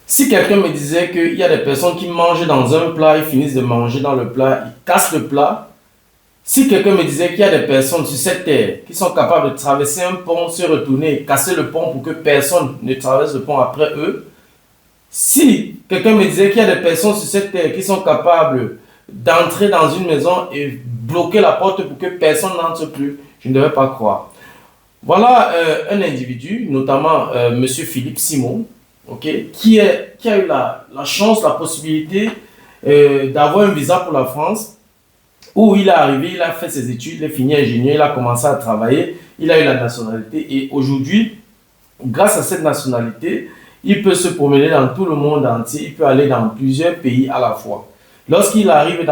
Si quelqu'un me disait qu'il y a des personnes qui mangent dans un plat, ils finissent de manger dans le plat, ils cassent le plat. Si quelqu'un me disait qu'il y a des personnes sur cette terre qui sont capables de traverser un pont, se retourner et casser le pont pour que personne ne traverse le pont après eux. Si quelqu'un me disait qu'il y a des personnes sur cette terre qui sont capables d'entrer dans une maison et bloquer la porte pour que personne n'entre plus, je ne devais pas croire. Voilà un individu, notamment M. Philippe Simon, okay, qui a eu la chance, la possibilité d'avoir un visa pour la France, où il est arrivé, il a fait ses études, il est fini ingénieur, il a commencé à travailler, il a eu la nationalité et aujourd'hui, grâce à cette nationalité, il peut se promener dans tout le monde entier, il peut aller dans plusieurs pays à la fois. Lorsqu'il arrive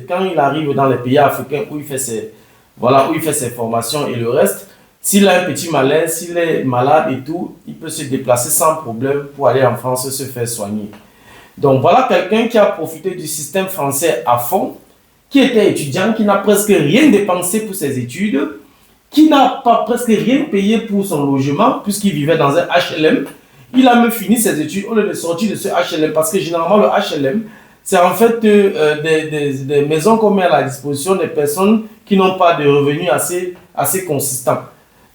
quand il arrive dans les pays africains où il fait ses formations et le reste, s'il a un petit malaise, s'il est malade et tout, il peut se déplacer sans problème pour aller en France se faire soigner. Donc voilà quelqu'un qui a profité du système français à fond, qui était étudiant, qui n'a presque rien dépensé pour ses études, qui n'a pas presque rien payé pour son logement, puisqu'il vivait dans un HLM. Il a même fini ses études au lieu de sortir de ce HLM, parce que généralement le HLM, c'est en fait des maisons qu'on met à la disposition des personnes qui n'ont pas de revenus assez consistants.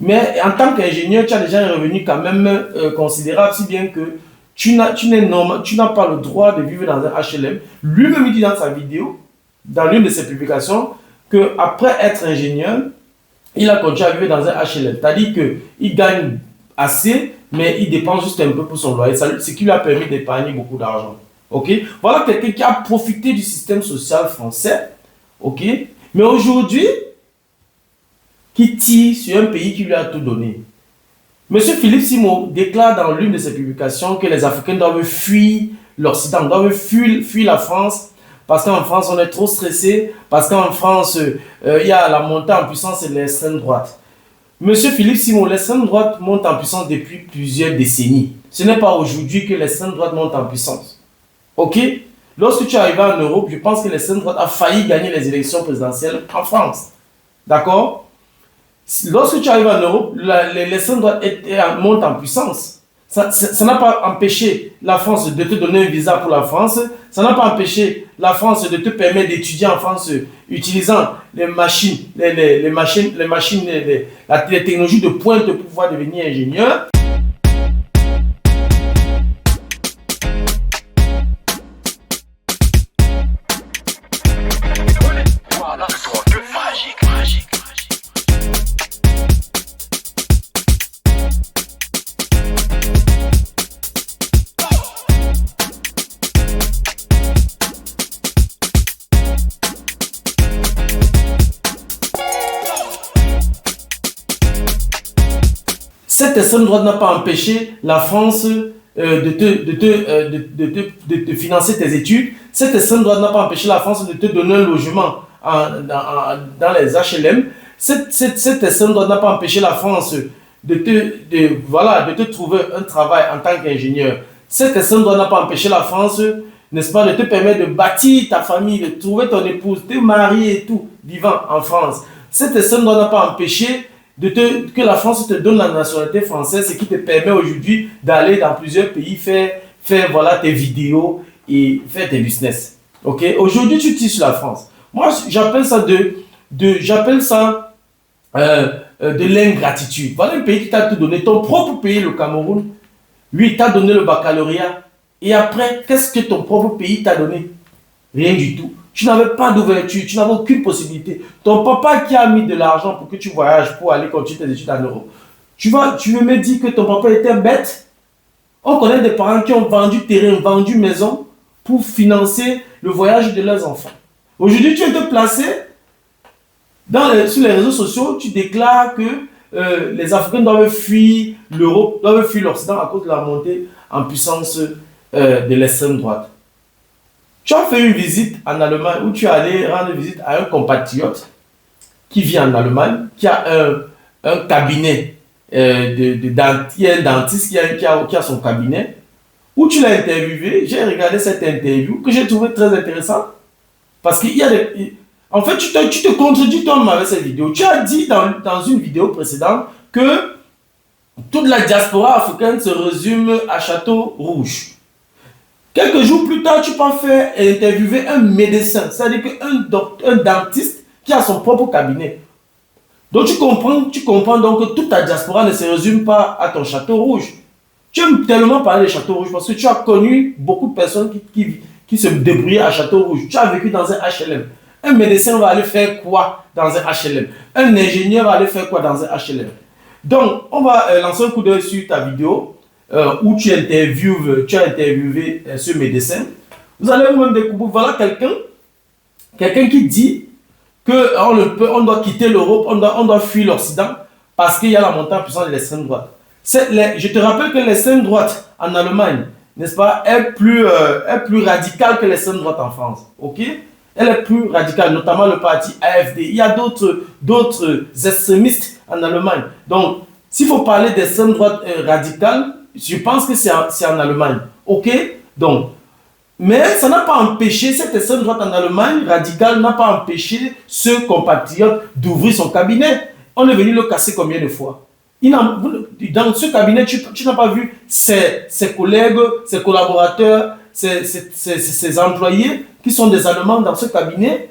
Mais en tant qu'ingénieur, tu as déjà un revenu quand même considérable, si bien que tu n'as pas le droit de vivre dans un HLM. Lui-même, il dit dans sa vidéo, dans l'une de ses publications, qu'après être ingénieur, il a continué à vivre dans un HLM. C'est-à-dire qu'il gagne assez, mais il dépense juste un peu pour son loyer, ce qui lui a permis d'épargner beaucoup d'argent. Okay? Voilà quelqu'un qui a profité du système social français, okay? Mais aujourd'hui, qui tire sur un pays qui lui a tout donné. Monsieur Philippe Simon déclare dans l'une de ses publications que les Africains doivent fuir l'Occident, doivent fuir la France, parce qu'en France, on est trop stressé, parce qu'en France, il y a la montée en puissance de l'extrême droite. Monsieur Philippe Simon, l'extrême droite monte en puissance depuis plusieurs décennies. Ce n'est pas aujourd'hui que l'extrême droite monte en puissance. Ok? Lorsque tu arrives en Europe, je pense que l'extrême droite a failli gagner les élections présidentielles en France. D'accord? Lorsque tu arrives en Europe, l'extrême droite monte en puissance. Ça n'a pas empêché la France de te donner un visa pour la France. Ça n'a pas empêché la France de te permettre d'étudier en France utilisant les technologies de pointe pour pouvoir devenir ingénieur. Cette extrême droite n'a pas empêché la France de te financer tes études. Cette extrême droite n'a pas empêché la France de te donner un logement dans les HLM. Cette extrême droite n'a pas empêché la France de te trouver un travail en tant qu'ingénieur. Cette extrême droite n'a pas empêché la France, n'est-ce pas, de te permettre de bâtir ta famille, de trouver ton épouse, de te marier et tout, vivant en France. Cette extrême droite n'a pas empêché que la France te donne la nationalité française, ce qui te permet aujourd'hui d'aller dans plusieurs pays, faire tes vidéos et faire tes business. Okay? Aujourd'hui, tu tires sur la France. Moi, j'appelle ça de l'ingratitude. Voilà un pays qui t'a tout donné. Ton propre pays, le Cameroun, lui, t'a donné le baccalauréat. Et après, qu'est-ce que ton propre pays t'a donné? Rien du tout. Tu n'avais pas d'ouverture, tu n'avais aucune possibilité. Ton papa qui a mis de l'argent pour que tu voyages, pour aller continuer tes études en Europe. Tu veux me dire que ton papa était bête? On connaît des parents qui ont vendu terrain, vendu maison pour financer le voyage de leurs enfants. Aujourd'hui, tu es déplacé sur les réseaux sociaux, tu déclares que les Africains doivent fuir l'Europe, doivent fuir l'Occident à cause de la montée en puissance de l'extrême droite. Tu as fait une visite en Allemagne où tu es allé rendre visite à un compatriote qui vit en Allemagne, qui a un cabinet qui est un dentiste qui a son cabinet, où tu l'as interviewé. J'ai regardé cette interview que j'ai trouvé très intéressante parce qu'il y a en fait, tu te contredis toi-même avec cette vidéo. Tu as dit dans une vidéo précédente que toute la diaspora africaine se résume à Château Rouge. Quelques jours plus tard, tu peux faire interviewer un médecin, c'est-à-dire un dentiste qui a son propre cabinet. Donc tu comprends donc que toute ta diaspora ne se résume pas à ton Château Rouge. Tu aimes tellement parler de Château Rouge parce que tu as connu beaucoup de personnes qui se débrouillaient à Château Rouge. Tu as vécu dans un HLM. Un médecin va aller faire quoi dans un HLM? Un ingénieur va aller faire quoi dans un HLM? Donc, on va lancer un coup d'œil sur ta vidéo où tu as interviewé ce médecin. Vous allez vous-même découvrir, voilà quelqu'un qui dit qu'on doit quitter l'Europe, on doit fuir l'Occident parce qu'il y a la montée en puissance de l'extrême droite. Je te rappelle que l'extrême droite en Allemagne, n'est-ce pas, est plus radicale que l'extrême droite en France. Ok? Elle est plus radicale, notamment le parti AfD. Il y a d'autres extrémistes en Allemagne. Donc, s'il faut parler d'extrême droite radicale, je pense que c'est en Allemagne. Ok? Donc, mais ça n'a pas empêché, cette extrême droite en Allemagne radicale n'a pas empêché ce compatriote d'ouvrir son cabinet. On est venu le casser combien de fois? Dans ce cabinet, tu n'as pas vu ses collègues, ses collaborateurs, ses employés qui sont des Allemands dans ce cabinet.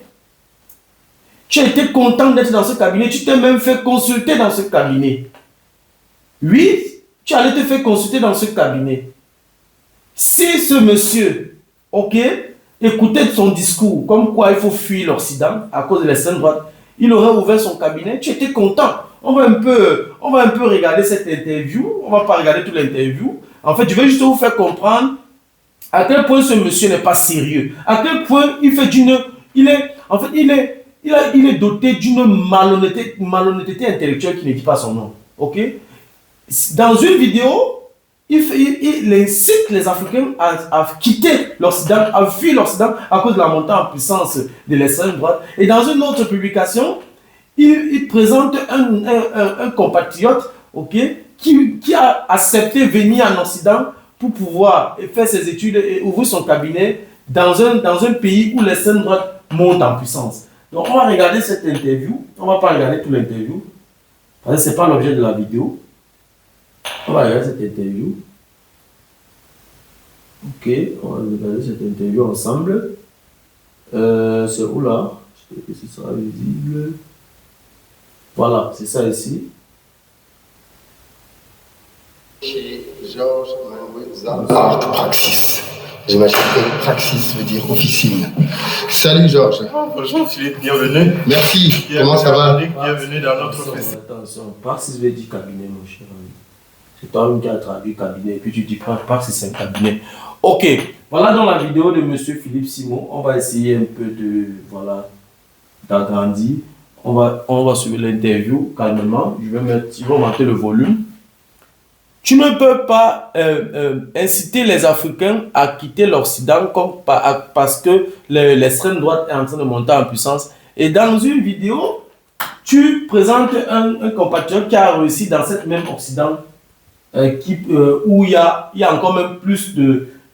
Tu as été content d'être dans ce cabinet, tu t'es même fait consulter dans ce cabinet. Oui, tu allais te faire consulter dans ce cabinet. Si ce monsieur, ok, écoutait son discours, comme quoi il faut fuir l'Occident à cause de l'extrême droite, il aurait ouvert son cabinet, tu étais content. On va un peu regarder cette interview, on ne va pas regarder toute l'interview. En fait, je vais juste vous faire comprendre à quel point ce monsieur n'est pas sérieux, à quel point il est doté d'une malhonnêteté intellectuelle qui ne dit pas son nom. Ok? Dans une vidéo, il incite les Africains à quitter l'Occident, à fuir l'Occident à cause de la montée en puissance de l'extrême droite. Et dans une autre publication, il présente un compatriote, ok, qui a accepté venir en Occident pour pouvoir faire ses études et ouvrir son cabinet dans un pays où l'extrême droite monte en puissance. Donc on va regarder cette interview, on ne va pas regarder toute l'interview, parce que ce n'est pas l'objet de la vidéo. On va regarder cette interview. Ok, on va regarder cette interview ensemble. C'est où là? J'espère que ce sera visible. Voilà, c'est ça ici. Georges Art Praxis. J'imagine que Praxis veut dire officine. Salut Georges. Bonjour Philippe, bienvenue. Merci, comment ça va? Bienvenue dans notre office. Attention, Praxis veut dire cabinet, mon cher ami. C'est toi qui as traduit cabinet, et puis tu dis Praxis c'est un cabinet. Ok, voilà dans la vidéo de M. Philippe Simon, on va essayer un peu d'agrandir. On va suivre l'interview calmement. Je vais augmenter le volume. Tu ne peux pas inciter les Africains à quitter l'Occident parce que l'extrême droite est en train de monter en puissance. Et dans une vidéo, tu présentes un compatriote qui a réussi dans cette même Occident où il y a encore même plus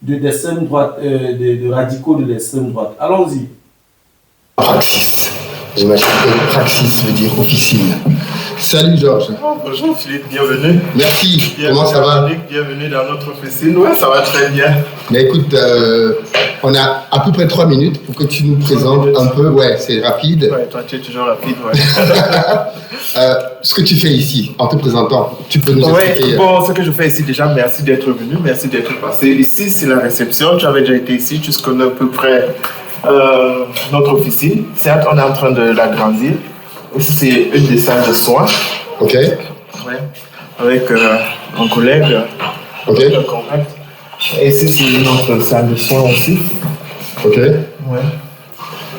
d'extrême droite, de radicaux de l'extrême droite. Allons-y. Praxis. J'imagine que Praxis veut dire officine. Salut Georges. Bonjour Philippe, bienvenue. Merci, comment ça va? Bienvenue dans notre officine. Ouais, ça va très bien. Mais écoute, on a à peu près 3 minutes pour que tu nous présentes un peu. Ouais, c'est rapide. Ouais, toi tu es toujours rapide, ouais. Ce que tu fais ici, en te présentant, tu peux nous expliquer? Bon, ce que je fais ici, déjà, merci d'être venu, merci d'être passé. Ici, c'est la réception. Tu avais déjà été ici, tu connais à peu près notre officine. Certes, on est en train de l'agrandir. C'est une des salles de soins. Ok. Ouais. Avec un collègue. Ok. Et ici, c'est notre salle de soins aussi. Ok. Ouais.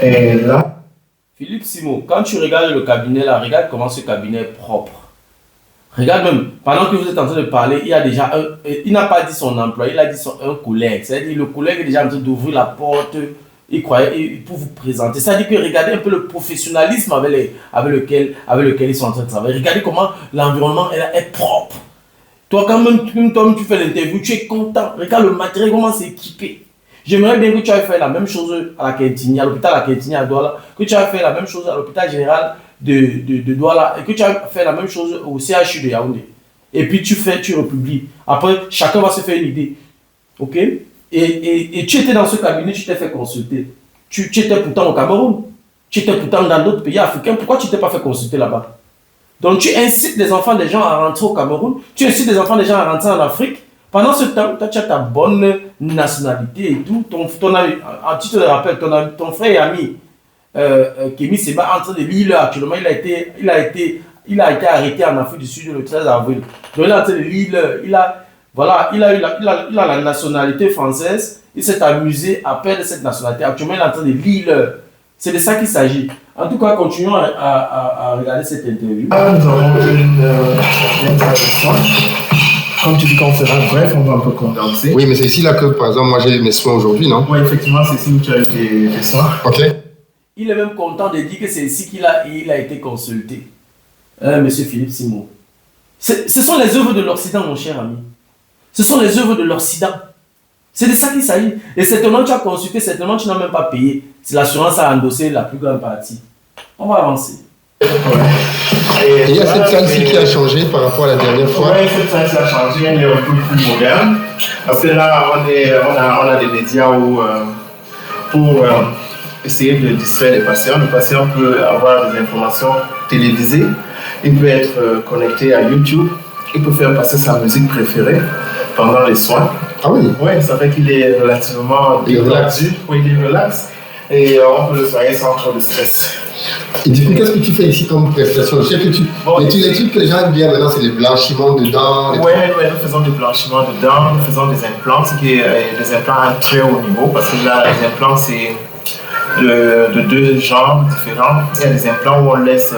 Et là. Philippe Simon, quand tu regardes le cabinet là, regarde comment ce cabinet est propre. Regarde même, pendant que vous êtes en train de parler, il y a déjà il n'a pas dit son employé, il a dit un collègue. C'est-à-dire le collègue est déjà en train d'ouvrir la porte. Il croyait pour vous présenter. C'est-à-dire que regardez un peu le professionnalisme avec lequel ils sont en train de travailler. Regardez comment l'environnement est propre. Toi, quand même, tu fais l'interview, tu es content. Regarde le matériel, comment c'est équipé. J'aimerais bien que tu aies fait la même chose à la Quintini, à l'hôpital à la Quintini à Douala, que tu aies fait la même chose à l'hôpital général de Douala, et que tu aies fait la même chose au CHU de Yaoundé. Et puis tu republies. Après, chacun va se faire une idée. Ok? Et tu étais dans ce cabinet, tu t'es fait consulter. Tu étais pourtant au Cameroun. Tu étais pourtant dans d'autres pays africains. Pourquoi tu t'es pas fait consulter là-bas? Donc tu incites les enfants des gens à rentrer au Cameroun. Tu incites les enfants des gens à rentrer en Afrique. Pendant ce temps, toi, tu as ta bonne nationalité et tout. Tu te rappelles, ton frère et ami, Kémy Seba, en train de lire actuellement, il a été arrêté en Afrique du Sud le 13 avril. Donc il est en train de lire, il a la nationalité française. Il s'est amusé à perdre cette nationalité. Actuellement, il est en train de lire. C'est de ça qu'il s'agit. En tout cas, continuons à regarder cette interview. Nous avons une traduction. Comme tu dis qu'on sera bref, on va un peu condenser. Oui, mais c'est ici là que, par exemple, moi j'ai eu mes soins aujourd'hui, non? Oui, effectivement, c'est ici où tu as eu tes soins. Ok. Il est même content de dire que c'est ici qu'il a été consulté. Monsieur Philippe Simon. Ce sont les œuvres de l'Occident, mon cher ami. Ce sont les œuvres de l'Occident. C'est de ça qu'il s'agit. Et certainement, tu as consulté, certainement, tu n'as même pas payé. Si l'assurance a endossé la plus grande partie. On va avancer. Ouais. Et il y a cette salle-ci qui a changé par rapport à la dernière fois. Oui, cette salle-ci a changé, elle est un peu plus moderne. Parce que là, on a des médias pour essayer de distraire les patients. Le patient peut avoir des informations télévisées, il peut être connecté à YouTube, il peut faire passer sa musique préférée pendant les soins. Ah oui? Oui, ça fait qu'il est relativement détendu. Oui, il est relax. Et on peut le soigner sans trop de stress. Et du coup, qu'est-ce que tu fais ici comme prestation? Je sais que les trucs que les gens aiment bien maintenant, c'est le blanchiment de dents. Oui, nous faisons du blanchiment de dents, nous faisons des implants, ce qui est des implants à très haut niveau, parce que là, les implants, c'est de deux genres différents. Il y a des implants où on laisse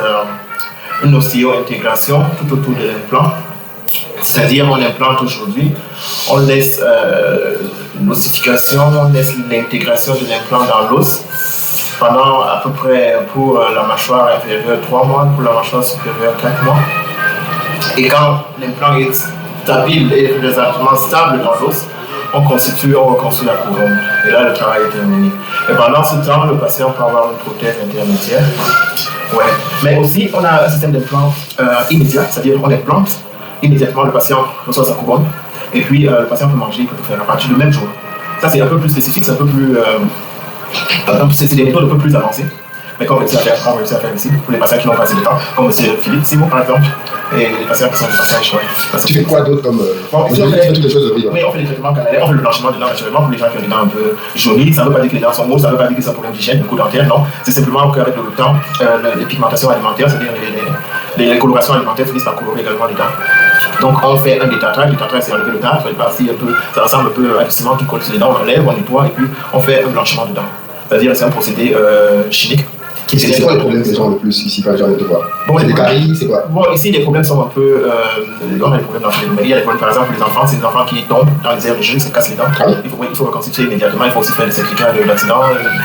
une ostéo-intégration tout autour de l'implant. C'est-à-dire, on implante aujourd'hui, on laisse l'ossification, on laisse l'intégration de l'implant dans l'os pendant à peu près pour la mâchoire inférieure 3 mois, pour la mâchoire supérieure 4 mois. Et quand l'implant est stable et exactement stable dans l'os, on reconstruit la couronne. Et là, le travail est terminé. Et pendant ce temps, le patient peut avoir une prothèse intermédiaire. Ouais. Mais aussi, on a un système d'implant immédiat, c'est-à-dire on implante. Immédiatement, le patient reçoit sa couronne et puis le patient peut manger, il peut tout faire à partir du même jour. Ça, c'est un peu plus spécifique, c'est un peu plus. C'est des méthodes un peu plus avancées, mais qu'on réussit à faire ici pour les patients qui n'ont pas assez de temps, comme M. Philippe Simon par exemple, et les patients qui sont des patients échoués. Tu fais quoi d'autre comme. On fait toutes les choses de vie. Oui, on fait des traitements canalaires, on fait le blanchiment des dents naturellement pour les gens qui ont des dents un peu jaunies. Ça ne veut pas dire que les dents sont moches, ça ne veut pas dire que c'est un problème d'hygiène, de coup dentaire, non. C'est simplement qu'avec le temps, les pigmentations alimentaires, c'est-à-dire les colorations alimentaires finissent par colorer également les dents. Donc on fait un détartrage, c'est enlever le tartre, ça ressemble un peu à du ciment qui colle sur les dents, on enlève, on nettoie et puis on fait un blanchiment de dents. C'est-à-dire c'est un procédé chimique. C'est quoi les problèmes des gens le plus ici quand les gens viennent te voir? C'est des caries, c'est quoi? Bon, ici les problèmes sont un peu. On a des problèmes dans les il y a des problèmes, par exemple, les enfants, c'est des enfants qui tombent dans les aires de jeu, se cassent les dents. Ah oui? Il faut reconstituer immédiatement, il faut aussi faire des certificats de l'accident,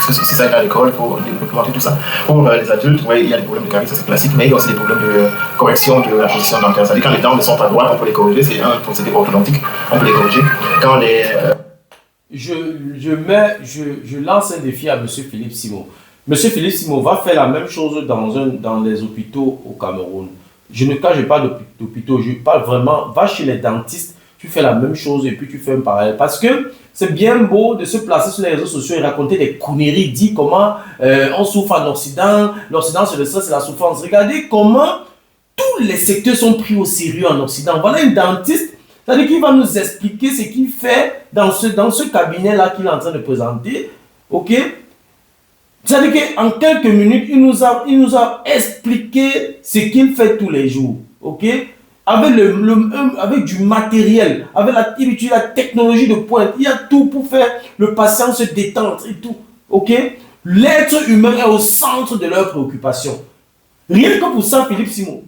c'est ça à l'école, il faut documenter tout ça. Pour les adultes, oui, il y a des problèmes de caries, ça c'est classique, mais il y a aussi des problèmes de correction de la position dentaire. C'est-à-dire quand les dents ne sont pas droites, on peut les corriger, c'est un procédé orthodontique, on peut les corriger. Quand les. Je lance un défi à M. Philippe Simon. Monsieur Philippe Simon va faire la même chose dans les hôpitaux au Cameroun. Je ne cache pas d'hôpitaux, je parle vraiment, va chez les dentistes, tu fais la même chose et puis tu fais un parallèle. Parce que c'est bien beau de se placer sur les réseaux sociaux et raconter des conneries, dire comment on souffre en Occident, l'Occident c'est le stress, c'est la souffrance. Regardez comment tous les secteurs sont pris au sérieux en Occident. Voilà un dentiste, c'est-à-dire qu'il va nous expliquer ce qu'il fait dans ce cabinet-là qu'il est en train de présenter. Ok? C'est-à-dire qu'en quelques minutes, il nous a expliqué ce qu'il fait tous les jours. Ok? Avec du matériel, il utilise la technologie de pointe. Il y a tout pour faire le patient se détendre et tout. Ok? L'être humain est au centre de leurs préoccupations. Rien que pour ça, Philippe Simon,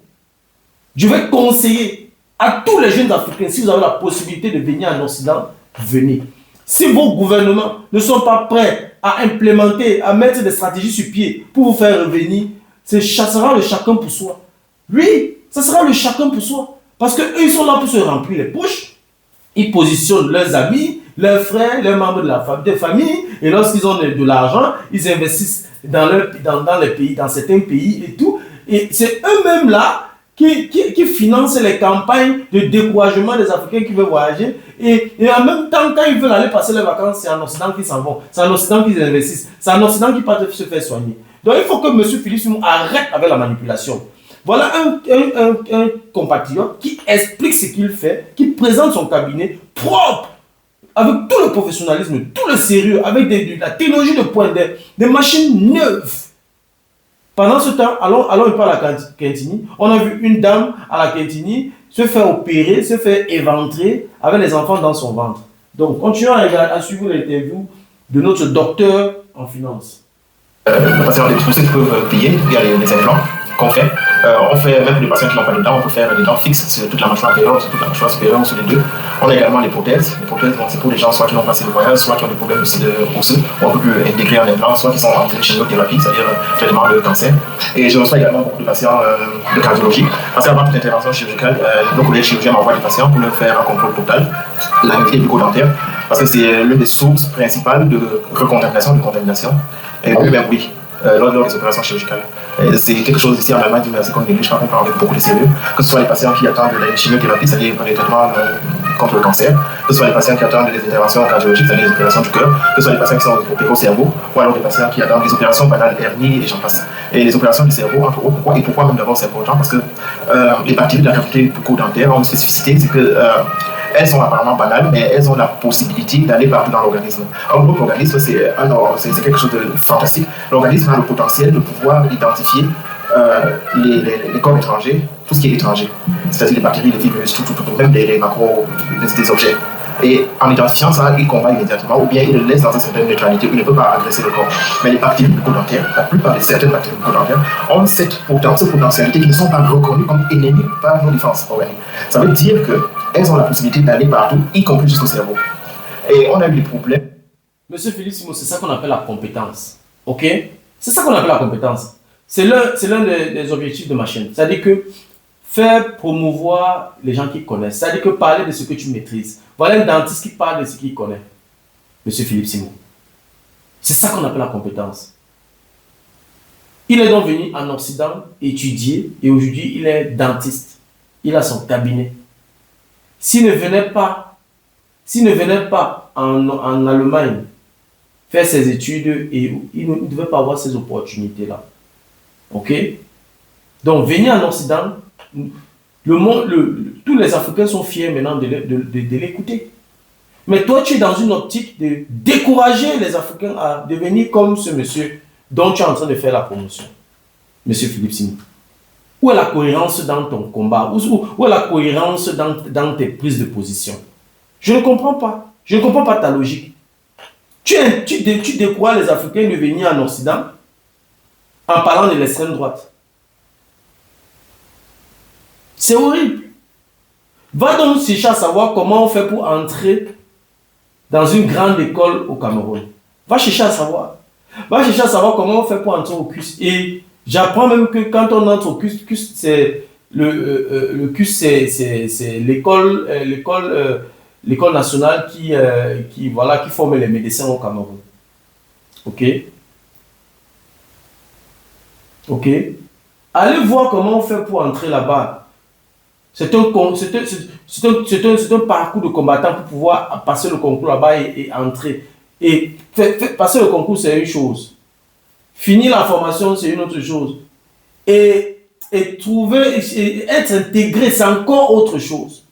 je vais conseiller à tous les jeunes Africains, si vous avez la possibilité de venir en Occident, venez. Si vos gouvernements ne sont pas prêts à implémenter, à mettre des stratégies sur pied pour vous faire revenir, ça sera le chacun pour soi. Oui, ça sera le chacun pour soi. Parce qu'eux, ils sont là pour se remplir les poches. Ils positionnent leurs amis, leurs frères, leurs membres de la famille. Et lorsqu'ils ont de l'argent, ils investissent dans les pays, dans certains pays et tout. Et c'est eux-mêmes là qui finance les campagnes de découragement des Africains qui veulent voyager. Et en même temps, quand ils veulent aller passer les vacances, c'est en Occident qu'ils s'en vont. C'est en Occident qu'ils investissent. C'est en Occident qu'ils partent se faire soigner. Donc il faut que M. Philippe Simon arrête avec la manipulation. Voilà un compatriote qui explique ce qu'il fait, qui présente son cabinet propre, avec tout le professionnalisme, tout le sérieux, avec la technologie de pointe, des machines neuves. Pendant ce temps, allons à la Quintini. On a vu une dame à la Quintini se faire opérer, se faire éventrer avec les enfants dans son ventre. Donc, continuons à suivre l'interview de notre docteur en finance. Les patients, tous ceux qui peuvent payer, il y a les implants qu'on fait. On fait, même pour les patients qui n'ont pas de dents, on peut faire des dents fixes sur toute la mâchoire inférieure, sur toute la mâchoire supérieure, sur les deux. On a également les prothèses. Les prothèses, bon, c'est pour les gens soit qui n'ont pas assez de voyage, soit qui ont des problèmes aussi de osseux, ou on peut intégrer en implant, soit qui sont en chimiothérapie, c'est-à-dire traitement de cancer. Et je reçois également beaucoup de patients de cardiologie. Parce qu'avant toute intervention chirurgicale, nos collègues chirurgiens m'envoient des patients pour leur faire un contrôle total, la bucco-dentaire, parce que c'est l'une des sources principales de recontamination, de contamination. Et puis, ben oui, lors des opérations chirurgicales. C'est quelque chose ici en Allemagne qu'on néglige pas, qu'on prend avec beaucoup de sérieux. Que ce soit les patients qui attendent la chimiothérapie, c'est-à-dire les traitements contre le cancer, que ce soit les patients qui attendent des interventions cardiologiques, c'est-à-dire les opérations du cœur, que ce soit les patients qui sont opérés au cerveau, ou alors des patients qui attendent des opérations banales, hernie et j'en passe. Et les opérations du cerveau, entre autres, pourquoi même d'abord c'est important? Parce que les bactéries de la cavité bucco-dentaire ont une spécificité, c'est que elles sont apparemment banales, mais elles ont la possibilité d'aller partout dans l'organisme. Alors, notre organisme, c'est quelque chose de fantastique. L'organisme a le potentiel de pouvoir identifier les corps étrangers, tout ce qui est étranger. C'est-à-dire les bactéries, les virus, tout, même les macros, des objets. Et en identifiant ça, il combat immédiatement, ou bien il le laisse dans une certaine neutralité, où il ne peut pas agresser le corps. Mais les bactéries bucco-dentaires, la plupart de certaines bactéries bucco-dentaires, ont cette potentialité qui ne sont pas reconnues comme ennemies par nos défenses organiques. Ça veut dire qu'elles ont la possibilité d'aller partout, y compris jusqu'au cerveau. Et on a eu des problèmes. Monsieur Philippe Simon, c'est ça qu'on appelle la compétence. Ok? C'est ça qu'on appelle la compétence. C'est l'un des objectifs de ma chaîne. C'est-à-dire que faire promouvoir les gens qui connaissent. C'est-à-dire que parler de ce que tu maîtrises. Voilà un dentiste qui parle de ce qu'il connaît. Monsieur Philippe Simon. C'est ça qu'on appelle la compétence. Il est donc venu en Occident étudier et aujourd'hui il est dentiste. Il a son cabinet. S'il ne venait pas en Allemagne faire ses études, et il ne devait pas avoir ces opportunités-là. Ok? Donc, venir en Occident, tous les Africains sont fiers maintenant de l'écouter. Mais toi, tu es dans une optique de décourager les Africains à devenir comme ce monsieur dont tu es en train de faire la promotion. Monsieur Philippe Simon. Où est la cohérence dans ton combat? Où est la cohérence dans tes prises de position? Je ne comprends pas. Je ne comprends pas ta logique. Tu décourages les Africains de venir en Occident en parlant de l'extrême droite. C'est horrible. Va donc chercher à savoir comment on fait pour entrer dans une grande école au Cameroun. Va chercher à savoir. Va chercher à savoir comment on fait pour entrer au CUS. Et j'apprends même que quand on entre au CUS, c'est le CUS, c'est l'école nationale qui forme les médecins au Cameroun. Ok? Ok? Allez voir comment on fait pour entrer là-bas. C'est un parcours de combattant pour pouvoir passer le concours là-bas et entrer. Et passer le concours, c'est une chose. Finir la formation, c'est une autre chose. Et être intégré, c'est encore autre chose.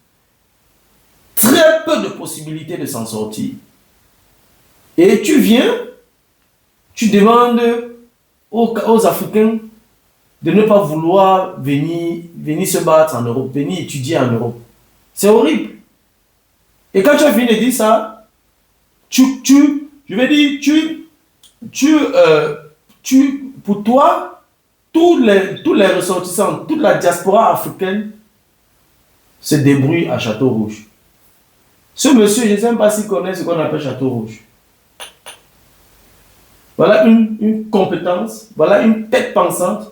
Très peu de possibilités de s'en sortir. Et tu viens, tu demandes aux Africains de ne pas vouloir venir se battre en Europe, venir étudier en Europe. C'est horrible. Et quand tu as fini de dire ça, pour toi, tous les ressortissants, toute la diaspora africaine se débrouille à Château-Rouge. Ce monsieur, je ne sais même pas s'il connaît ce qu'on appelle Château-Rouge. Voilà une compétence, voilà une tête pensante,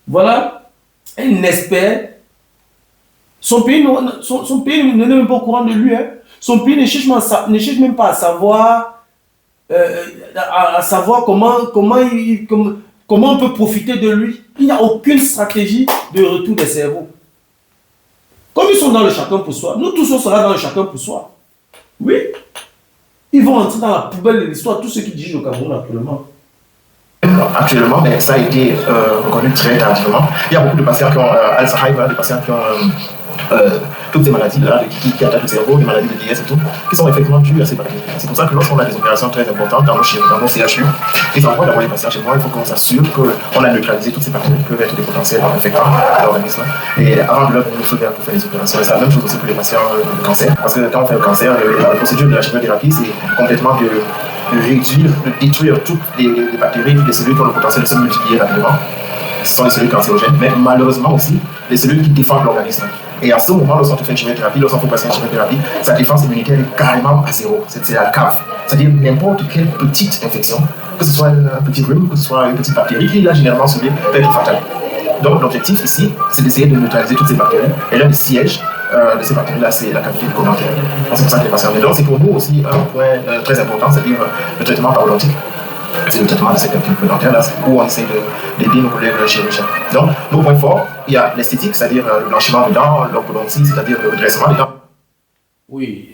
voilà un expert. Son pays n'est même pas au courant de lui. Hein. Son pays ne cherche même pas à savoir, comment on peut profiter de lui. Il n'y a aucune stratégie de retour des cerveaux. Comme ils sont dans le chacun pour soi, nous tous on sera dans le chacun pour soi. Oui. Ils vont entrer dans la poubelle de l'histoire, tous ceux qui dirigent le Cameroun actuellement. Actuellement, mais ça a été reconnu très tardivement. Il y a beaucoup de patients qui ont Alzheimer, des patients qui ont toutes ces maladies-là qui attaquent le cerveau, des maladies de vieillesse et tout, qui sont effectivement dues à ces bactéries. C'est pour ça que lorsqu'on a des opérations très importantes dans nos CHU, ils envoient d'abord les patients chez moi, il faut qu'on s'assure qu'on a neutralisé toutes ces bactéries qui peuvent être des potentiels infectants à l'organisme. Et avant de leur donner le feu vert pour faire les opérations, c'est la même chose aussi pour les patients de cancer. Parce que quand on fait le cancer, la procédure de la chimiothérapie, c'est complètement de réduire, de détruire toutes les bactéries, toutes les cellules qui ont le potentiel de se multiplier rapidement. Ce sont les cellules cancérogènes, mais malheureusement aussi les cellules qui défendent l'organisme. Et à ce moment, lorsqu'on fait une chimiothérapie, lorsqu'on fait passer une chimiothérapie, sa défense immunitaire est carrément à zéro. C'est la cave. C'est-à-dire n'importe quelle petite infection, que ce soit un petit rhume, que ce soit une petite bactérie, qui là généralement se peut être fatale. Donc l'objectif ici, c'est d'essayer de neutraliser toutes ces bactéries. Et l'un des sièges de ces bactéries-là, c'est la cavité bucco-dentaire. C'est pour ça que les patients. Donc c'est pour nous aussi un point très important, c'est-à-dire le traitement parodontique. C'est le traitement de cette cavité bucco-dentaire, là, où on essaie d'aider nos collègues chirurgiens. Donc, nos points forts, il y a l'esthétique, c'est-à-dire le blanchiment des dents, l'orthodontie, c'est-à-dire le redressement des dents. Oui,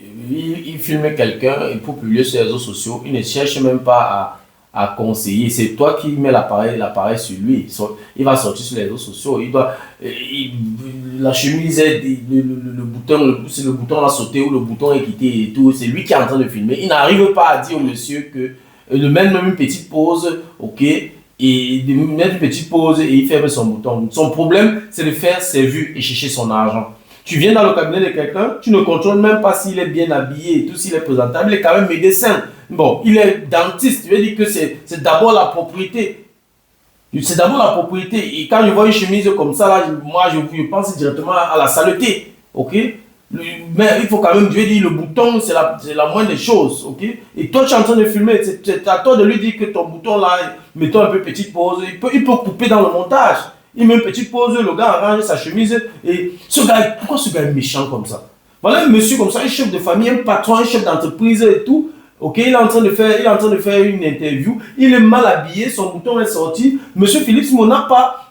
il filme quelqu'un et pour publier sur les réseaux sociaux, il ne cherche même pas à conseiller. C'est toi qui mets l'appareil sur lui. Il va sortir sur les réseaux sociaux. La chemise, le bouton, c'est le bouton l'a sauté ou le bouton est quitté et tout. C'est lui qui est en train de filmer. Il n'arrive pas à dire au monsieur que de mettre même une petite pause, ok, et de mettre une petite pause et il ferme son bouton. Son problème, c'est de faire ses vues et chercher son argent. Tu viens dans le cabinet de quelqu'un, tu ne contrôles même pas s'il est bien habillé et tout, s'il est présentable, il est quand même médecin. Bon, il est dentiste, tu veux dire que c'est d'abord la propriété. C'est d'abord la propriété. Et quand je vois une chemise comme ça, là, moi, je pense directement à la saleté, ok? Mais il faut quand même, Dieu dit, le bouton, c'est la moindre des choses, ok? Et toi, tu es en train de filmer, c'est à toi de lui dire que ton bouton là, mettons un peu petite pause, il peut couper dans le montage. Il met une petite pause, le gars arrange sa chemise, et ce gars, pourquoi ce gars est méchant comme ça? Voilà un monsieur comme ça, un chef de famille, un patron, un chef d'entreprise et tout. Ok, il est en train de faire une interview, il est mal habillé, son bouton est sorti. Monsieur Philippe Simon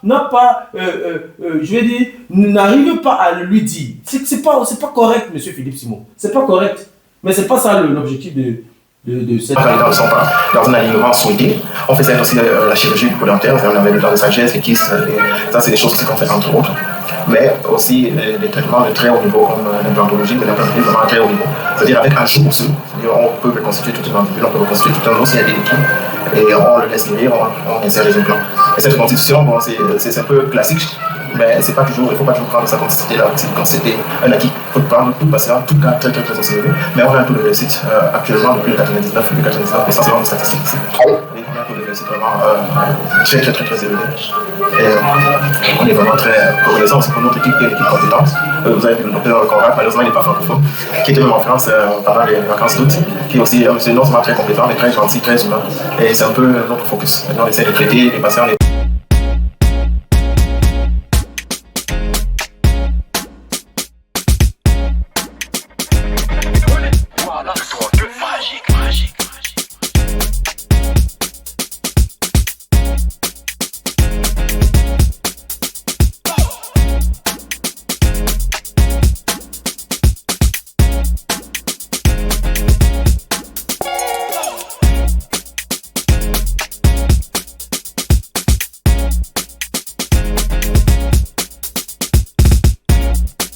je vais dire, n'arrive pas à lui dire. C'est pas correct, monsieur Philippe Simon. C'est pas correct. Mais c'est pas ça l'objectif de cette. Quand les dents ne sont pas dans un alignement souhaité, on faisait aussi la chirurgie bucco-dentaire, on avait le dents de sagesse, les kystes, ça c'est des choses qu'on fait entre autres. Mais aussi des traitements de très haut niveau comme l'implantologie, de l'implantologie vraiment à très haut niveau. C'est-à-dire avec un jour osseux, on peut reconstituer toute une mandibule, on peut reconstituer tout un os s'il y a des liquides, et on le laisse guérir, on insère les implants. Et cette reconstitution, bon, c'est un peu classique, mais c'est pas toujours, il ne faut pas toujours prendre ça comme si c'était un acquis. Il faut prendre tout patient, tout cas très au sérieux. Mais on a un taux de réussite actuellement depuis le 99, essentiellement de statistiques ici. On a un taux de réussite vraiment très élevé. Et on est vraiment très reconnaissant aussi pour notre équipe et l'équipe compétente. Vous avez vu le docteur Conrad, malheureusement il n'est pas francophone, qui était même en France pendant les vacances d'août, qui est aussi un monsieur non seulement très compétent, mais très gentil, très humain. Et c'est un peu notre focus. Maintenant on essaie de traiter les patients.